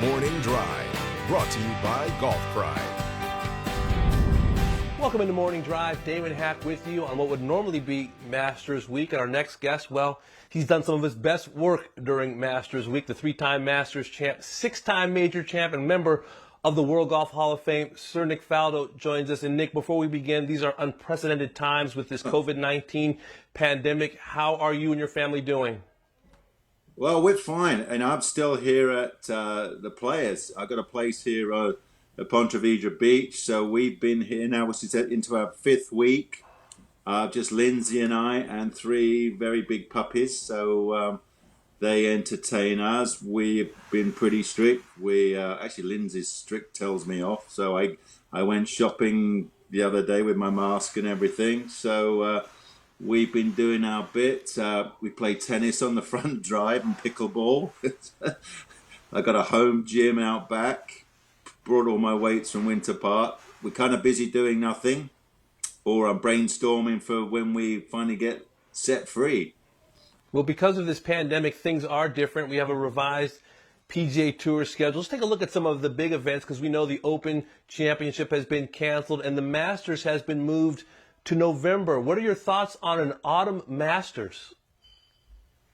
Morning Drive, brought to you by Golf Pride. Welcome into Morning Drive. Damon Hack with you on what would normally be Masters Week. And our next guest, well, he's done some of his best work during Masters Week. The three-time Masters champ, six-time major champ, and member of the World Golf Hall of Fame, Sir Nick Faldo, joins us. And Nick, before we begin, these are unprecedented times with this COVID-19 pandemic. How are you and your family doing? Well, we're fine, and I'm still here at the Players. I've got a place here at Ponte Vedra Beach, so we've been here now, which is into our fifth week. Just Lindsay and I and three very big puppies, so they entertain us. We've been pretty strict. Actually, Lindsay's strict tells me off, so I went shopping the other day with my mask and everything, so we've been doing our bit. We play tennis on the front drive and pickleball. I got a home gym out back. Brought all my weights from Winter Park. We're kind of busy doing nothing, or I'm brainstorming for when we finally get set free. Well, because of this pandemic, things are different. We have a revised PGA Tour schedule. Let's take a look at some of the big events, because we know the Open Championship has been canceled and the Masters has been moved to November. What are your thoughts on an autumn Masters?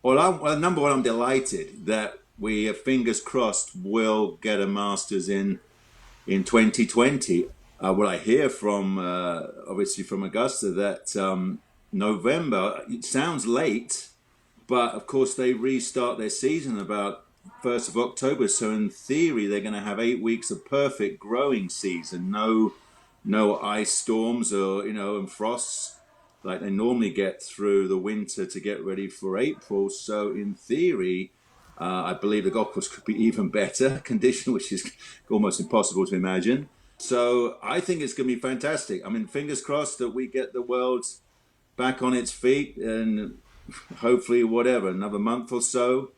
Well, number one, I'm delighted that we, fingers crossed, will get a Masters in 2020. What I hear from, obviously from Augusta, that November, it sounds late, but of course they restart their season about 1st of October. So in theory, they're going to have 8 weeks of perfect growing season. No ice storms or, and frosts like they normally get through the winter to get ready for April. So in theory, I believe the golf course could be even better condition, which is almost impossible to imagine. So I think it's going to be fantastic. I mean, fingers crossed that we get the world back on its feet, and hopefully, another month or so,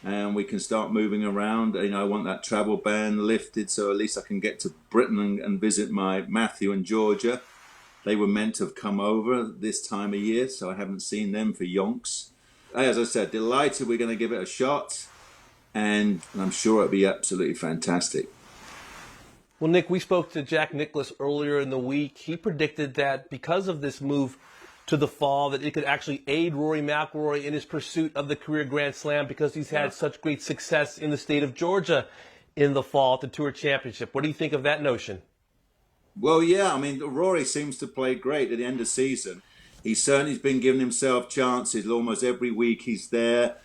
and we can start moving around. I want that travel ban lifted, so at least I can get to Britain and visit my Matthew and Georgia. They were meant to have come over this time of year, so I haven't seen them for yonks. As I said, delighted we're going to give it a shot, and I'm sure it'll be absolutely fantastic. Well, Nick, we spoke to Jack Nicklaus earlier in the week. He predicted that because of this move to the fall, that it could actually aid Rory McIlroy in his pursuit of the career Grand Slam, because he's had such great success in the state of Georgia in the fall at the Tour Championship. What do you think of that notion? Well, yeah, I mean, Rory seems to play great at the end of the season. He's certainly been giving himself chances almost every week he's there.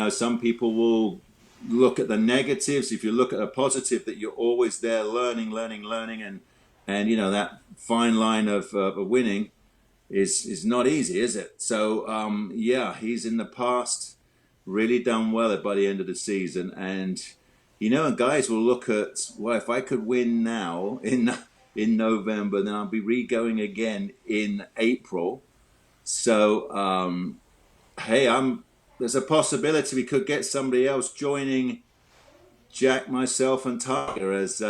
Some people will look at the negatives. If you look at a positive, that you're always there learning, and that fine line of winning is not easy, is it? So, he's in the past really done well by the end of the season. And, and guys will look at, well, if I could win now in November, then I'll be re-going again in April. So, there's a possibility we could get somebody else joining Jack, myself, and Tiger as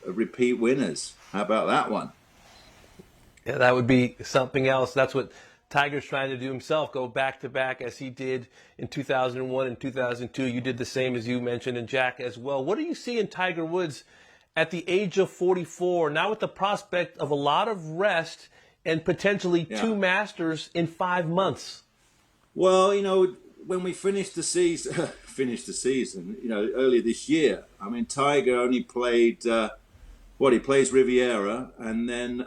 repeat winners. How about that one? Yeah, that would be something else. That's what Tiger's trying to do himself, go back-to-back as he did in 2001 and 2002. You did the same, as you mentioned, and Jack as well. What do you see in Tiger Woods at the age of 44, now with the prospect of a lot of rest and potentially two Masters in 5 months? Well, when we finished the season, earlier this year, I mean, Tiger only played, he plays Riviera, and then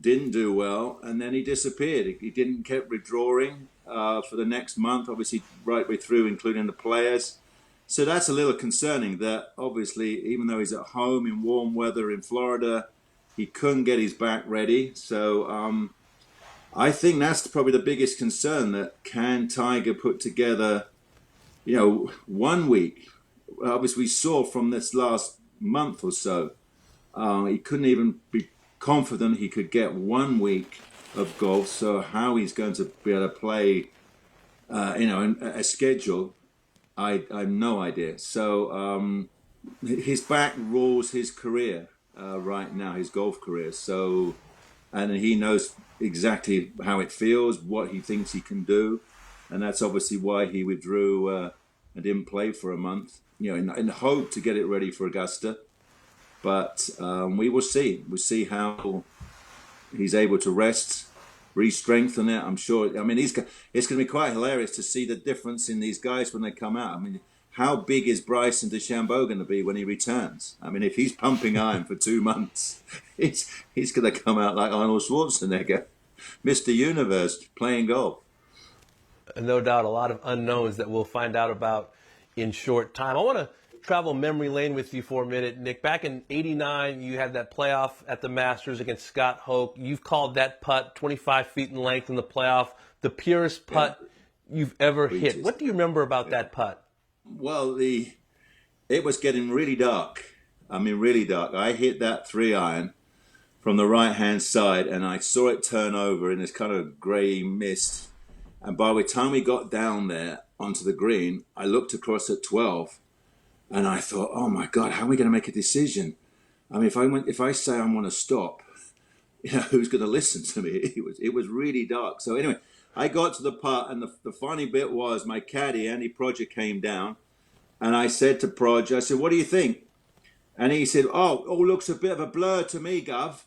didn't do well, and then he disappeared. He didn't keep withdrawing for the next month, obviously right way through, including the Players. So that's a little concerning that obviously, even though he's at home in warm weather in Florida, he couldn't get his back ready. So I think that's probably the biggest concern, that can Tiger put together, 1 week. Obviously, we saw from this last month or so, he couldn't even be confident he could get 1 week of golf. So how he's going to be able to play, a schedule, I have no idea. So his back rules his career right now, his golf career. So, and he knows exactly how it feels, what he thinks he can do, and that's obviously why he withdrew and didn't play for a month. in hope to get it ready for Augusta. But we will see. We'll see how he's able to rest, re-strengthen it. I'm sure. I mean, it's going to be quite hilarious to see the difference in these guys when they come out. I mean, how big is Bryson DeChambeau going to be when he returns? I mean, if he's pumping iron for 2 months, he's going to come out like Arnold Schwarzenegger, Mr. Universe, playing golf. No doubt, a lot of unknowns that we'll find out about in short time. I want to travel memory lane with you for a minute, Nick. Back in '89, you had that playoff at the Masters against Scott Hoke. You've called that putt 25 feet in length in the playoff the purest putt you've ever hit. What do you remember about that putt? Well, it was getting really dark. I mean, really dark. I hit that 3-iron from the right-hand side, and I saw it turn over in this kind of grey mist. And by the time we got down there onto the green, I looked across at 12, and I thought, oh my God, how are we going to make a decision? I mean, if I say I want to stop, who's going to listen to me? It was really dark. So anyway, I got to the putt, and the funny bit was my caddy, Andy Prodger, came down, and I said to Prodger, I said, what do you think? And he said, all looks a bit of a blur to me, Gov.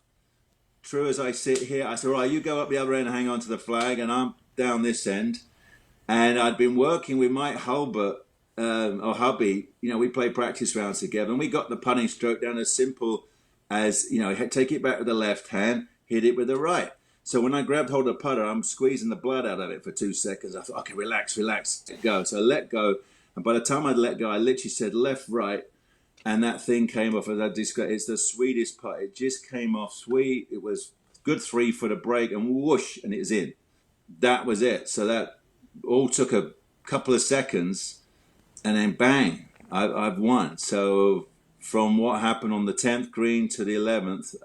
True as I sit here, I said, all right, you go up the other end and hang on to the flag, and I'm down this end. And I'd been working with Mike Hulbert, or Hubby. We played practice rounds together, and we got the putting stroke down as simple as, take it back with the left hand, hit it with the right. So when I grabbed hold of the putter, I'm squeezing the blood out of it for 2 seconds. I thought, okay, relax, go. So I let go. And by the time I'd let go, I literally said left, right. And that thing came off as I described. It's the sweetest putt. It just came off sweet. It was good 3 foot of break, and whoosh, and it was in. That was it. So that all took a couple of seconds, and then bang, I've won. So from what happened on the 10th green to the 11th,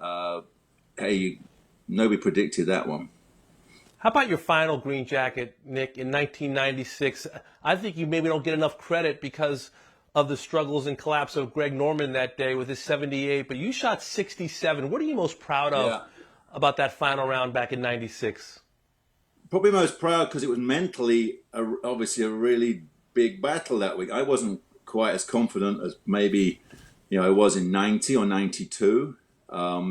nobody predicted that one. How about your final green jacket, Nick, in 1996? I think you maybe don't get enough credit because of the struggles and collapse of Greg Norman that day with his 78, but you shot 67. What are you most proud of about that final round back in 96? Probably most proud because it was mentally, obviously, a really big battle that week. I wasn't quite as confident as maybe I was in 90 or 92.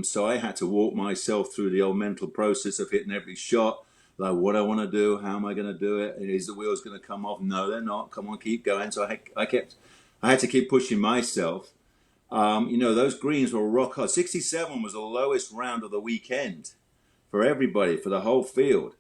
So I had to walk myself through the old mental process of hitting every shot, like what I want to do, how am I going to do it, is the wheels going to come off? No, they're not. Come on, keep going. So I had to keep pushing myself. Those greens were rock hard. 67 was the lowest round of the weekend for everybody, for the whole field.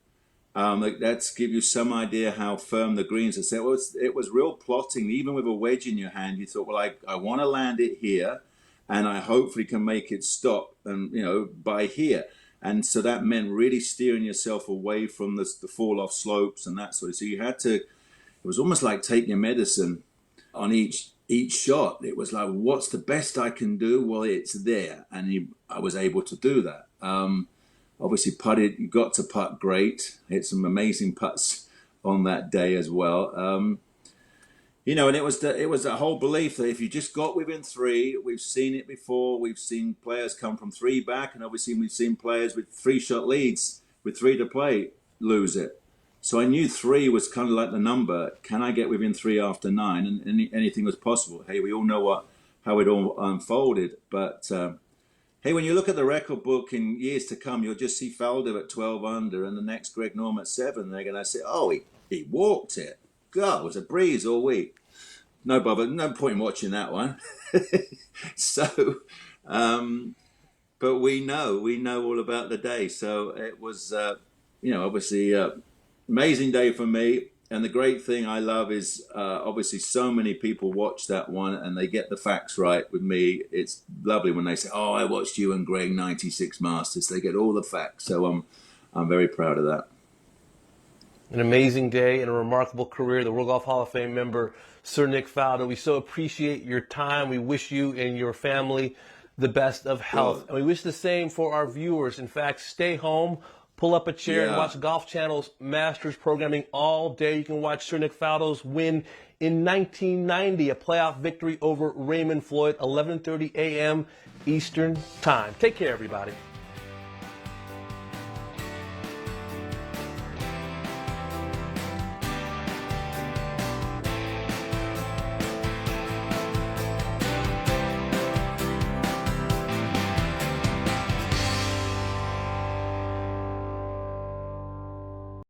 That's give you some idea how firm the greens are set. Well, it was real plotting. Even with a wedge in your hand, you thought, well, I want to land it here, and I hopefully can make it stop, and by here. And so that meant really steering yourself away from the fall-off slopes and that sort of. So you had to. It was almost like taking your medicine on each shot. It was like, what's the best I can do? Well, it's there, and I was able to do that. Obviously, putted. You got to putt great. Hit some amazing putts on that day as well. And it was a whole belief that if you just got within 3, we've seen it before. We've seen players come from 3 back, and obviously we've seen players with 3-shot leads with 3 to play lose it. So I knew 3 was kind of like the number. Can I get within 3 after 9? And anything was possible. Hey, we all know how it all unfolded, but. Hey, when you look at the record book in years to come, you'll just see Faldo at 12 under and the next Greg Norman at 7. They're going to say, he walked it. God, it was a breeze all week. No bother, no point in watching that one. So, but we know all about the day. So it was, obviously amazing day for me. And the great thing I love is obviously so many people watch that one and they get the facts right with me. It's lovely when they say, I watched you and Greg 96 Masters. They get all the facts. So I'm very proud of that. An amazing day and a remarkable career. The World Golf Hall of Fame member, Sir Nick Faldo. We so appreciate your time. We wish you and your family the best of health. And we wish the same for our viewers. In fact, stay home. Pull up a chair and watch Golf Channel's Masters programming all day. You can watch Sir Nick Faldo's win in 1990, a playoff victory over Raymond Floyd, 11:30 a.m. Eastern Time. Take care, everybody.